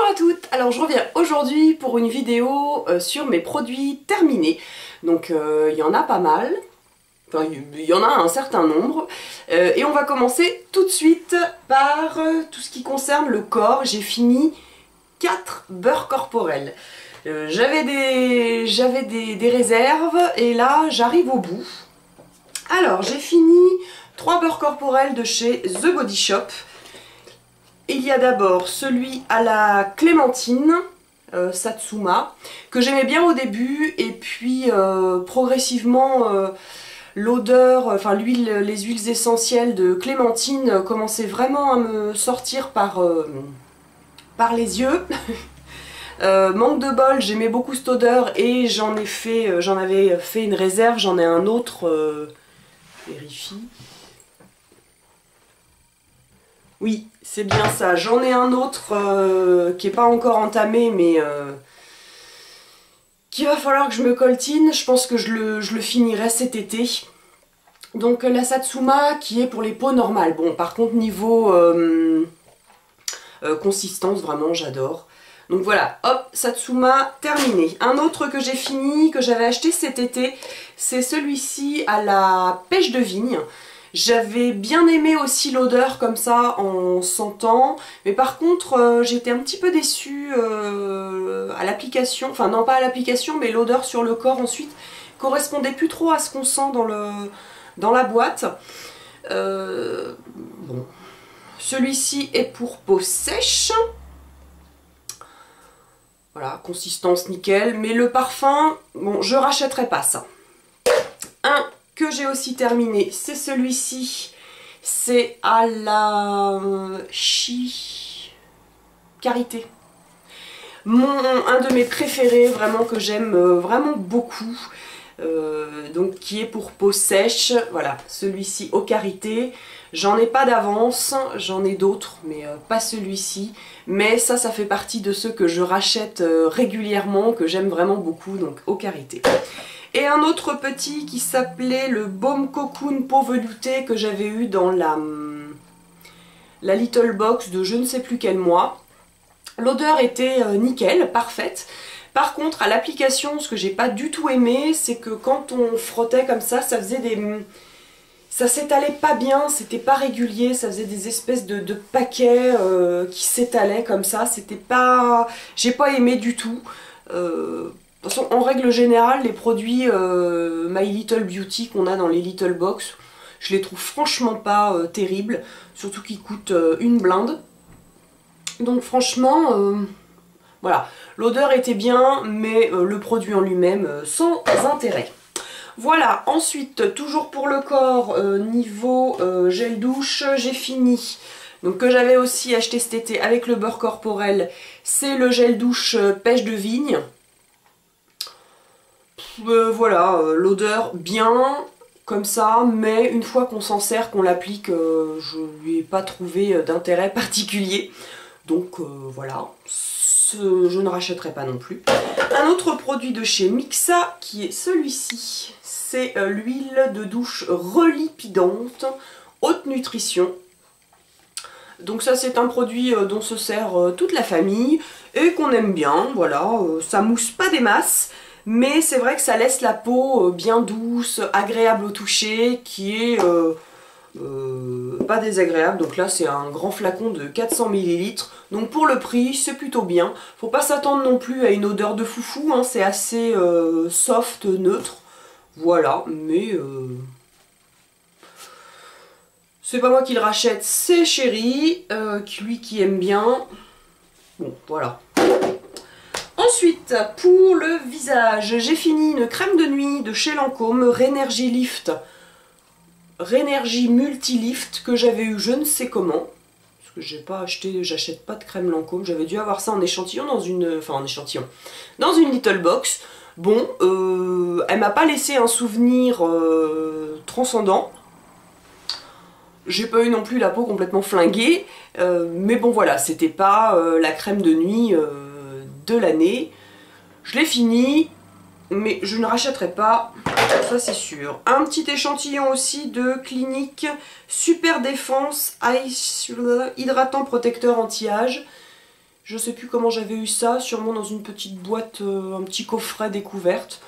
à toutes, alors je reviens aujourd'hui pour une vidéo sur mes produits terminés. Donc il y en a pas mal, enfin il y en a un certain nombre. Et on va commencer tout de suite par tout ce qui concerne le corps. J'ai fini 4 beurres corporels. J'avais des réserves et là j'arrive au bout. Alors j'ai fini 3 beurres corporels de chez The Body Shop. Il y a d'abord celui à la clémentine, Satsuma, que j'aimais bien au début, et puis progressivement l'odeur, enfin les huiles essentielles de clémentine commençaient vraiment à me sortir par les yeux. Manque de bol, j'aimais beaucoup cette odeur et j'en avais fait une réserve, j'en ai un autre, je vérifie. Oui, c'est bien ça. J'en ai un autre qui n'est pas encore entamé, mais qu'il va falloir que je me coltine. Je pense que je le finirai cet été. Donc la Satsuma qui est pour les peaux normales. Bon, par contre, niveau consistance, vraiment, j'adore. Donc voilà, hop, Satsuma terminé. Un autre que j'ai fini, que j'avais acheté cet été, c'est celui-ci à la pêche de vigne. J'avais bien aimé aussi l'odeur comme ça en sentant, mais par contre j'étais un petit peu déçue à l'application, enfin non pas à l'application mais l'odeur sur le corps ensuite correspondait plus trop à ce qu'on sent dans la boîte. Bon. Celui-ci est pour peau sèche. Voilà, consistance nickel, mais le parfum, bon je rachèterai pas ça. Un que j'ai aussi terminé, c'est celui-ci, c'est à la Carité. Un de mes préférés, vraiment que j'aime vraiment beaucoup, donc qui est pour peau sèche, voilà, celui-ci au Carité. J'en ai pas d'avance, j'en ai d'autres, mais pas celui-ci. Mais ça fait partie de ceux que je rachète régulièrement, que j'aime vraiment beaucoup, donc au Carité. Et un autre petit qui s'appelait le Baume Cocoon peau veloutée que j'avais eu dans la Little Box de je ne sais plus quel mois. L'odeur était nickel, parfaite. Par contre, à l'application, ce que j'ai pas du tout aimé, c'est que quand on frottait comme ça faisait ça s'étalait pas bien, c'était pas régulier, ça faisait des espèces de paquets qui s'étalaient comme ça. C'était pas... J'ai pas aimé du tout. De toute façon, en règle générale, les produits My Little Beauty qu'on a dans les Little Box, je les trouve franchement pas terribles, surtout qu'ils coûtent une blinde. Donc franchement, voilà, l'odeur était bien, mais le produit en lui-même, sans intérêt. Voilà, ensuite, toujours pour le corps, niveau gel douche, j'ai fini. Donc que j'avais aussi acheté cet été avec le beurre corporel, c'est le gel douche pêche de vigne. Voilà, l'odeur bien comme ça, mais une fois qu'on s'en sert, qu'on l'applique, je lui ai pas trouvé d'intérêt particulier. Donc voilà, je ne rachèterai pas non plus. Un autre produit de chez Mixa qui est celui-ci, c'est l'huile de douche relipidante, haute nutrition. Donc ça c'est un produit dont se sert toute la famille et qu'on aime bien, voilà, ça mousse pas des masses. Mais c'est vrai que ça laisse la peau bien douce, agréable au toucher, qui est pas désagréable. Donc là c'est un grand flacon de 400 ml. Donc pour le prix c'est plutôt bien. Faut pas s'attendre non plus à une odeur de foufou, hein. C'est assez soft, neutre. Voilà, mais c'est pas moi qui le rachète, c'est Chéri, lui qui aime bien. Bon voilà. Ensuite, pour le visage, j'ai fini une crème de nuit de chez Lancôme, Rénergie Lift, Rénergie Multilift, que j'avais eu je ne sais comment, parce que j'ai pas acheté, j'achète pas de crème Lancôme, j'avais dû avoir ça en échantillon dans une, dans une Little Box. Bon, elle m'a pas laissé un souvenir transcendant. J'ai pas eu non plus la peau complètement flinguée, mais bon voilà, c'était pas la crème de nuit de l'année. Je l'ai fini, mais je ne rachèterai pas, ça c'est sûr. Un petit échantillon aussi de Clinique Super Défense Hydratant Protecteur Anti-Âge. Je sais plus comment j'avais eu ça, sûrement dans une petite boîte, un petit coffret découverte.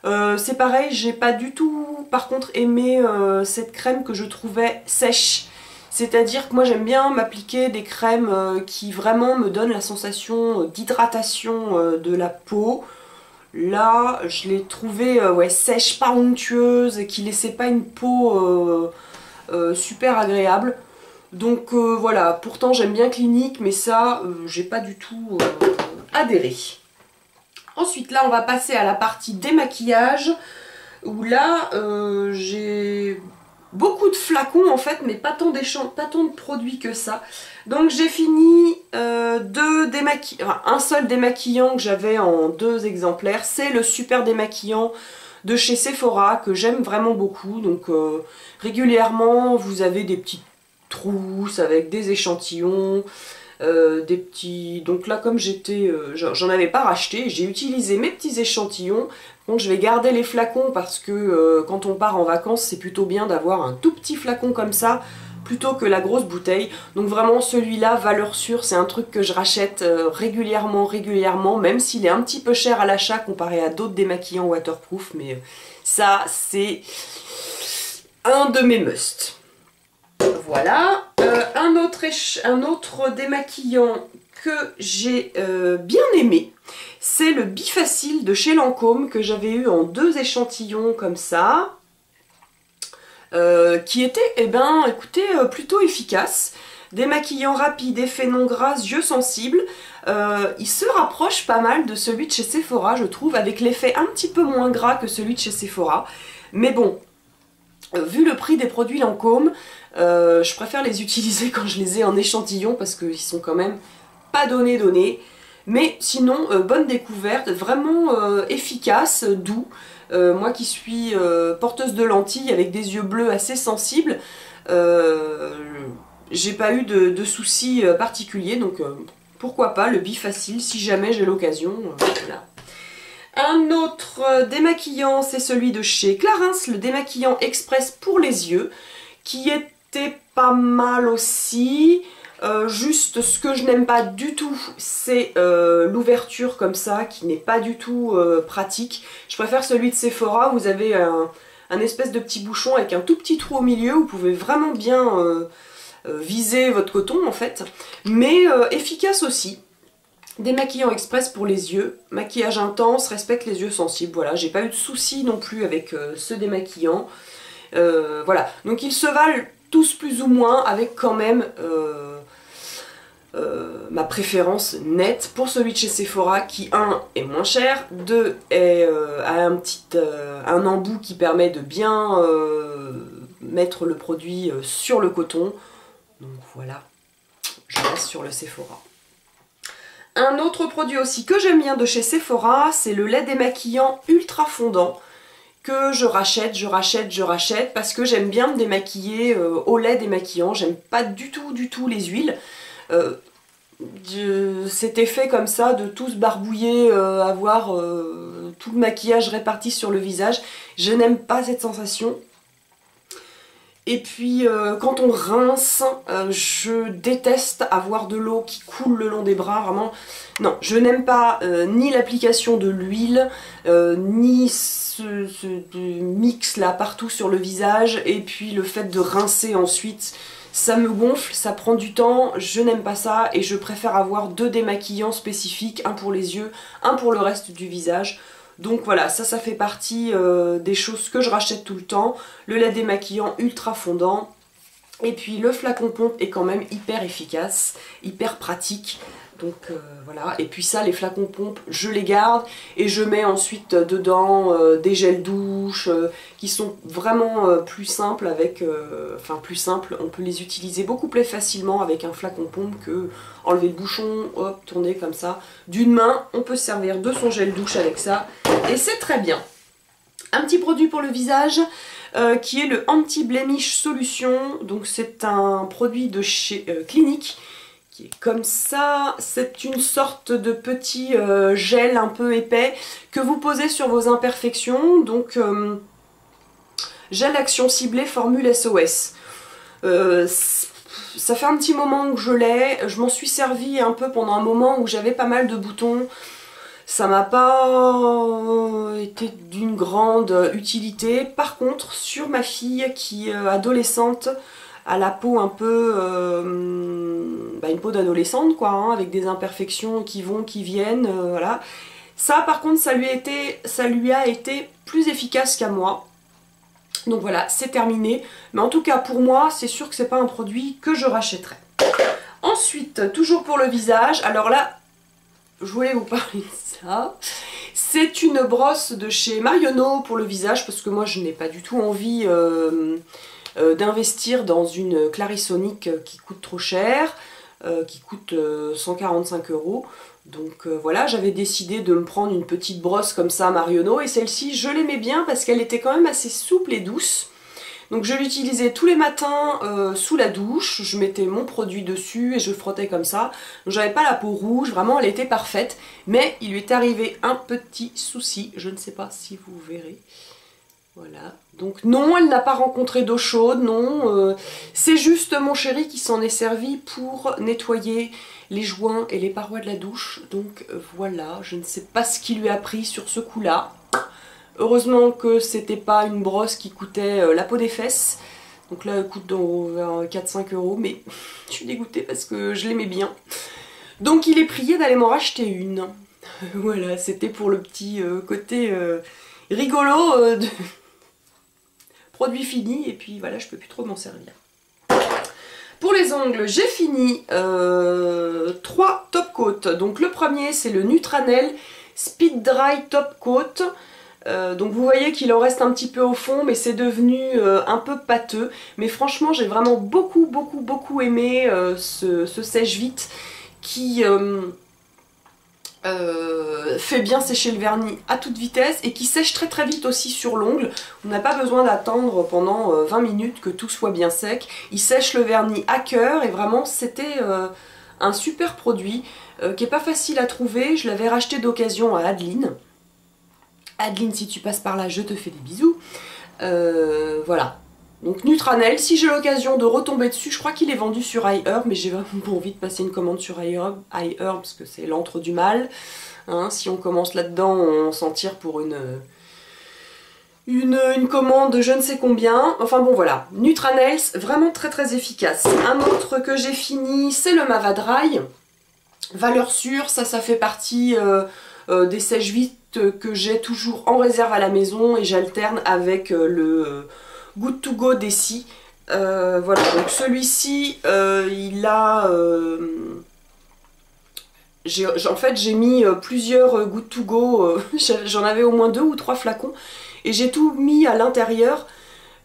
C'est pareil, j'ai pas du tout par contre aimé cette crème que je trouvais sèche. C'est-à-dire que moi j'aime bien m'appliquer des crèmes qui vraiment me donnent la sensation d'hydratation de la peau. Là, je l'ai trouvée ouais, sèche, pas onctueuse, et qui laissait pas une peau super agréable. Donc voilà, pourtant j'aime bien Clinique, mais ça, j'ai pas du tout adhéré. Ensuite, là, on va passer à la partie démaquillage, où là, j'ai beaucoup de flacons en fait, mais pas tant de produits que ça. Donc j'ai fini un seul démaquillant que j'avais en 2 exemplaires. C'est le super démaquillant de chez Sephora que j'aime vraiment beaucoup. Donc régulièrement, vous avez des petites trousses avec des échantillons. Des petits... Donc là comme j'en avais pas racheté, j'ai utilisé mes petits échantillons. Donc je vais garder les flacons parce que quand on part en vacances c'est plutôt bien d'avoir un tout petit flacon comme ça plutôt que la grosse bouteille. Donc vraiment celui-là, valeur sûre, c'est un truc que je rachète régulièrement, même s'il est un petit peu cher à l'achat comparé à d'autres démaquillants waterproof, mais ça c'est un de mes musts. Voilà, un autre démaquillant que j'ai bien aimé, c'est le Bifacil de chez Lancôme que j'avais eu en 2 échantillons comme ça, qui était, eh ben, écoutez, plutôt efficace. Démaquillant rapide, effet non gras, yeux sensibles. Il se rapproche pas mal de celui de chez Sephora, je trouve, avec l'effet un petit peu moins gras que celui de chez Sephora. Mais bon, vu le prix des produits Lancôme, je préfère les utiliser quand je les ai en échantillon parce qu'ils sont quand même pas donnés. Mais sinon, bonne découverte, vraiment efficace, doux. Moi qui suis porteuse de lentilles avec des yeux bleus assez sensibles, j'ai pas eu de soucis particuliers, donc pourquoi pas le Bifacil si jamais j'ai l'occasion. Voilà. Un autre démaquillant, c'est celui de chez Clarins, le démaquillant express pour les yeux, qui était pas mal aussi. Juste ce que je n'aime pas du tout, c'est l'ouverture comme ça, qui n'est pas du tout pratique. Je préfère celui de Sephora, vous avez un espèce de petit bouchon avec un tout petit trou au milieu, vous pouvez vraiment bien viser votre coton en fait, mais efficace aussi. Démaquillant express pour les yeux, maquillage intense, respecte les yeux sensibles, voilà, j'ai pas eu de soucis non plus avec ce démaquillant. Voilà, donc ils se valent tous plus ou moins, avec quand même ma préférence nette pour celui de chez Sephora qui, 1, est moins cher, 2, a un embout qui permet de bien mettre le produit sur le coton. Donc voilà, je reste sur le Sephora. Un autre produit aussi que j'aime bien de chez Sephora, c'est le lait démaquillant ultra fondant que je rachète parce que j'aime bien me démaquiller au lait démaquillant. J'aime pas du tout les huiles. Cet effet comme ça de tout se barbouiller, avoir tout le maquillage réparti sur le visage, je n'aime pas cette sensation. Et puis quand on rince, je déteste avoir de l'eau qui coule le long des bras, vraiment. Non, je n'aime pas ni l'application de l'huile, ni ce mix là partout sur le visage, et puis le fait de rincer ensuite, ça me gonfle, ça prend du temps, je n'aime pas ça, et je préfère avoir 2 démaquillants spécifiques, un pour les yeux, un pour le reste du visage. Donc voilà, ça fait partie des choses que je rachète tout le temps. Le lait démaquillant ultra fondant. Et puis le flacon pompe est quand même hyper efficace, hyper pratique. Donc voilà, et puis ça, les flacons pompe, je les garde et je mets ensuite dedans des gels douche qui sont vraiment plus simples avec... Enfin plus simples, on peut les utiliser beaucoup plus facilement avec un flacon pompe que enlever le bouchon, hop, tourner comme ça. D'une main, on peut se servir de son gel douche avec ça et c'est très bien. Un petit produit pour le visage qui est le Anti-Blemish Solution, donc c'est un produit de chez Clinique. Comme ça, c'est une sorte de petit gel un peu épais que vous posez sur vos imperfections. Donc gel action ciblée formule SOS. ça fait un petit moment que je l'ai. Je m'en suis servi un peu pendant un moment où j'avais pas mal de boutons. Ça m'a pas été d'une grande utilité. Par contre, sur ma fille qui est adolescente, a la peau un peu... une peau d'adolescente quoi, hein, avec des imperfections qui vont, qui viennent, voilà. Ça par contre, ça lui a été plus efficace qu'à moi. Donc voilà, c'est terminé. Mais en tout cas, pour moi, c'est sûr que c'est pas un produit que je rachèterai. Ensuite, toujours pour le visage, alors là, je voulais vous parler de ça. C'est une brosse de chez Marionneau pour le visage, parce que moi, je n'ai pas du tout envie d'investir dans une Clarisonic qui coûte trop cher, qui coûte 145 €. Donc voilà, j'avais décidé de me prendre une petite brosse comme ça Marionneau, et celle-ci je l'aimais bien parce qu'elle était quand même assez souple et douce. Donc je l'utilisais tous les matins sous la douche, je mettais mon produit dessus et je frottais comme ça. Donc j'avais pas la peau rouge, vraiment elle était parfaite, mais il lui est arrivé un petit souci, je ne sais pas si vous verrez. Voilà, donc non, elle n'a pas rencontré d'eau chaude, non, c'est juste mon chéri qui s'en est servi pour nettoyer les joints et les parois de la douche. Donc voilà, je ne sais pas ce qui lui a pris sur ce coup-là. Heureusement que c'était pas une brosse qui coûtait la peau des fesses. Donc là, elle coûte vers 4-5 €, mais je suis dégoûtée parce que je l'aimais bien. Donc il est prié d'aller m'en racheter une. Voilà, c'était pour le petit côté rigolo de... produit fini, et puis voilà, je peux plus trop m'en servir. Pour les ongles, j'ai fini 3 top coat. Donc le premier, c'est le Nutranel Speed Dry Top Coat. Donc vous voyez qu'il en reste un petit peu au fond, mais c'est devenu un peu pâteux. Mais franchement, j'ai vraiment beaucoup aimé ce sèche-vite qui... fait bien sécher le vernis à toute vitesse et qui sèche très vite aussi sur l'ongle. On n'a pas besoin d'attendre pendant 20 minutes que tout soit bien sec. Il sèche le vernis à cœur et vraiment c'était un super produit qui est pas facile à trouver. Je l'avais racheté d'occasion à Adeline. Adeline, si tu passes par là, je te fais des bisous. Voilà. Donc Nutranel, si j'ai l'occasion de retomber dessus, je crois qu'il est vendu sur iHerb, mais j'ai vraiment pas envie de passer une commande sur iHerb parce que c'est l'antre du mal. Hein, si on commence là-dedans, on s'en tire pour une commande de je ne sais combien. Enfin bon voilà, Nutranels, vraiment très efficace. Un autre que j'ai fini, c'est le Mavadry. Valeur sûre, ça fait partie des sèche-vite que j'ai toujours en réserve à la maison et j'alterne avec le... Good to Go d'Essie. Voilà, donc celui-ci, il a... en fait, j'ai mis plusieurs Good to Go, j'en avais au moins 2 ou 3 flacons, et j'ai tout mis à l'intérieur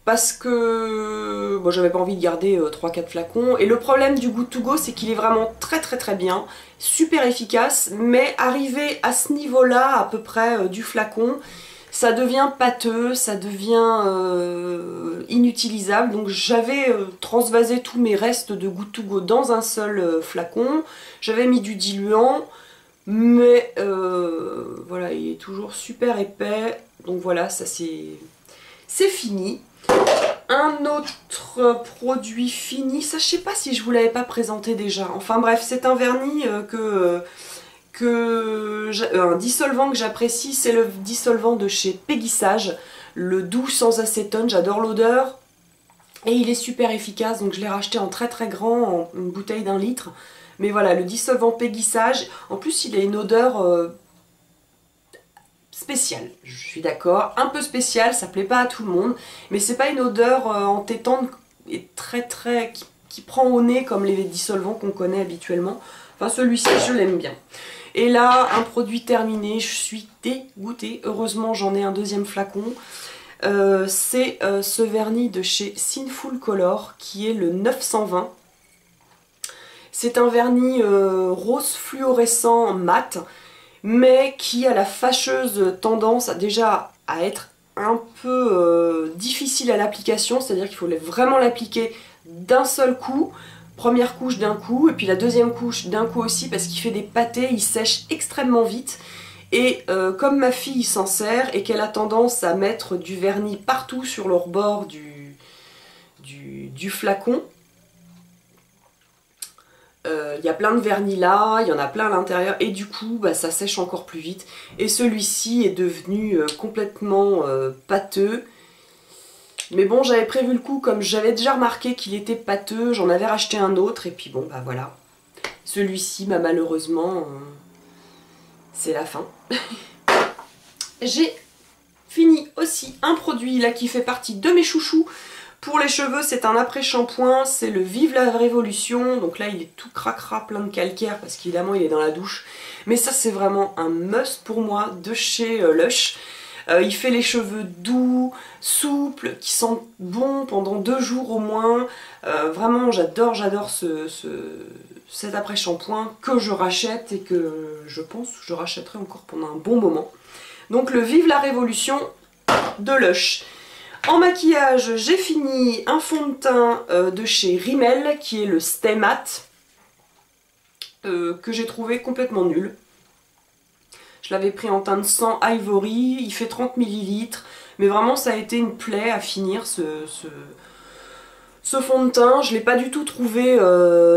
parce que bon, j'avais pas envie de garder 3-4 flacons. Et le problème du Good to Go, c'est qu'il est vraiment très bien, super efficace, mais arrivé à ce niveau-là, à peu près du flacon, ça devient pâteux, ça devient inutilisable. Donc j'avais transvasé tous mes restes de Good to Go dans un seul flacon. J'avais mis du diluant, mais voilà, il est toujours super épais. Donc voilà, ça c'est fini. Un autre produit fini, ça je sais pas si je vous l'avais pas présenté déjà. Enfin bref, c'est un vernis un dissolvant que j'apprécie, c'est le dissolvant de chez Peggy Sage, le doux sans acétone. J'adore l'odeur et il est super efficace, donc je l'ai racheté en très grand, en une bouteille d'1 litre. Mais voilà, le dissolvant Peggy Sage, en plus il a une odeur spéciale, je suis d'accord, un peu spéciale, ça plaît pas à tout le monde, mais c'est pas une odeur entêtante et qui prend au nez comme les dissolvants qu'on connaît habituellement. Enfin celui-ci je l'aime bien. Et là, un produit terminé, je suis dégoûtée. Heureusement, j'en ai un deuxième flacon. C'est ce vernis de chez Sinful Color, qui est le 920. C'est un vernis rose fluorescent mat, mais qui a la fâcheuse tendance déjà à être un peu difficile à l'application. C'est-à-dire qu'il faut vraiment l'appliquer d'un seul coup. Première couche d'un coup, et puis la deuxième couche d'un coup aussi, parce qu'il fait des pâtés, il sèche extrêmement vite. Et comme ma fille s'en sert et qu'elle a tendance à mettre du vernis partout sur le rebord du flacon, Il y a plein de vernis là, il y en a plein à l'intérieur et du coup bah, ça sèche encore plus vite. Et celui-ci est devenu complètement pâteux. Mais bon, j'avais prévu le coup, comme j'avais déjà remarqué qu'il était pâteux, j'en avais racheté un autre et puis bon bah voilà. Celui-ci, bah, malheureusement, c'est la fin. J'ai fini aussi un produit là qui fait partie de mes chouchous. Pour les cheveux, c'est un après-shampoing, c'est le Vive la Révolution. Donc là, il est tout cracra, plein de calcaire, parce qu'évidemment, il est dans la douche. Mais ça, c'est vraiment un must pour moi de chez Lush. Il fait les cheveux doux, souples, qui sentent bon pendant 2 jours au moins. Vraiment, j'adore cet après-shampoing que je rachète et que je pense que je rachèterai encore pendant un bon moment. Donc le Vive la Révolution de Lush. En maquillage, j'ai fini un fond de teint de chez Rimmel qui est le Stay Matte que j'ai trouvé complètement nul. Je l'avais pris en teinte 100 Ivory, il fait 30 ml, mais vraiment ça a été une plaie à finir ce fond de teint. Je ne l'ai pas du tout trouvé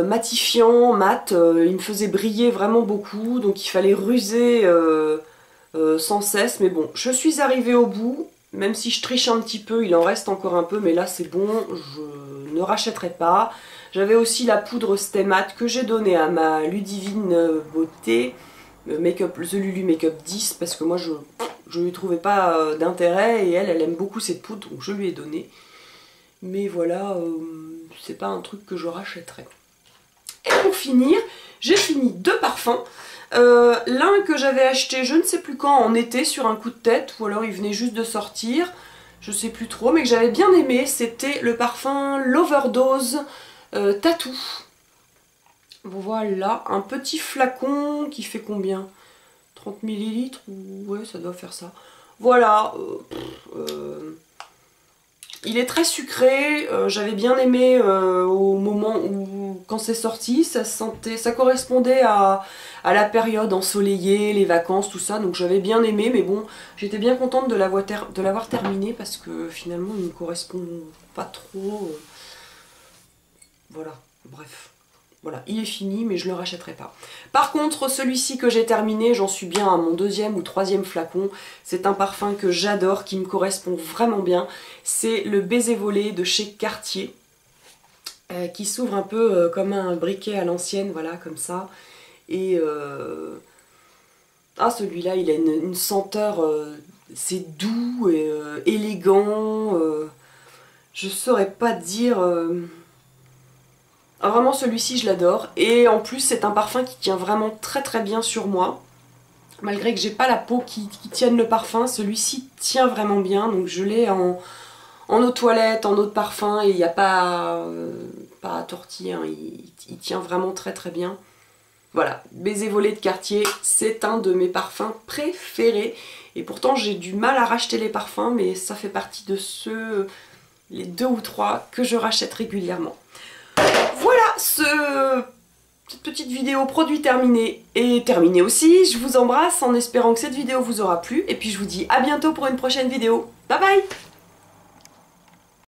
matifiant, mat, il me faisait briller vraiment beaucoup, donc il fallait ruser sans cesse, mais bon, je suis arrivée au bout. Même si je triche un petit peu, il en reste encore un peu, mais là c'est bon, je ne rachèterai pas. J'avais aussi la poudre Stay Matte que j'ai donnée à ma Ludivine Beauté, The Lulu Makeup 10, parce que moi je lui trouvais pas d'intérêt, et elle aime beaucoup cette poudre, donc je lui ai donné. Mais voilà, c'est pas un truc que je rachèterai. Et pour finir, j'ai fini 2 parfums. L'un que j'avais acheté je ne sais plus quand, en été, sur un coup de tête, ou alors il venait juste de sortir, je sais plus trop, mais que j'avais bien aimé, c'était le parfum L'Overdose Tattoo. Voilà, un petit flacon qui fait combien? 30 ml, ouais, ça doit faire ça. Voilà, il est très sucré, j'avais bien aimé au moment où, quand c'est sorti, ça correspondait à la période ensoleillée, les vacances, tout ça, donc j'avais bien aimé, mais bon, j'étais bien contente de l'avoir terminé parce que finalement il ne correspond pas trop. Voilà, bref. Voilà, il est fini, mais je ne le rachèterai pas. Par contre, celui-ci que j'ai terminé, j'en suis bien à mon 2e ou 3e flacon. C'est un parfum que j'adore, qui me correspond vraiment bien. C'est le Baiser Volé de chez Cartier, qui s'ouvre un peu comme un briquet à l'ancienne, voilà, comme ça. Et ah, celui-là, il a une senteur, c'est doux et élégant. Je saurais pas dire... Ah, vraiment, celui-ci je l'adore, et en plus c'est un parfum qui tient vraiment très très bien sur moi. Malgré que j'ai pas la peau qui tienne le parfum, celui-ci tient vraiment bien, donc je l'ai en eau de toilette, en eau de parfum, et il n'y a pas à tortiller, hein, il tient vraiment très très bien. Voilà, Baiser Volé de Cartier, c'est un de mes parfums préférés, et pourtant j'ai du mal à racheter les parfums, mais ça fait partie de ceux, les 2 ou 3 que je rachète régulièrement. Voilà, cette petite vidéo produit terminé est terminée aussi. Je vous embrasse en espérant que cette vidéo vous aura plu. Et puis je vous dis à bientôt pour une prochaine vidéo. Bye bye!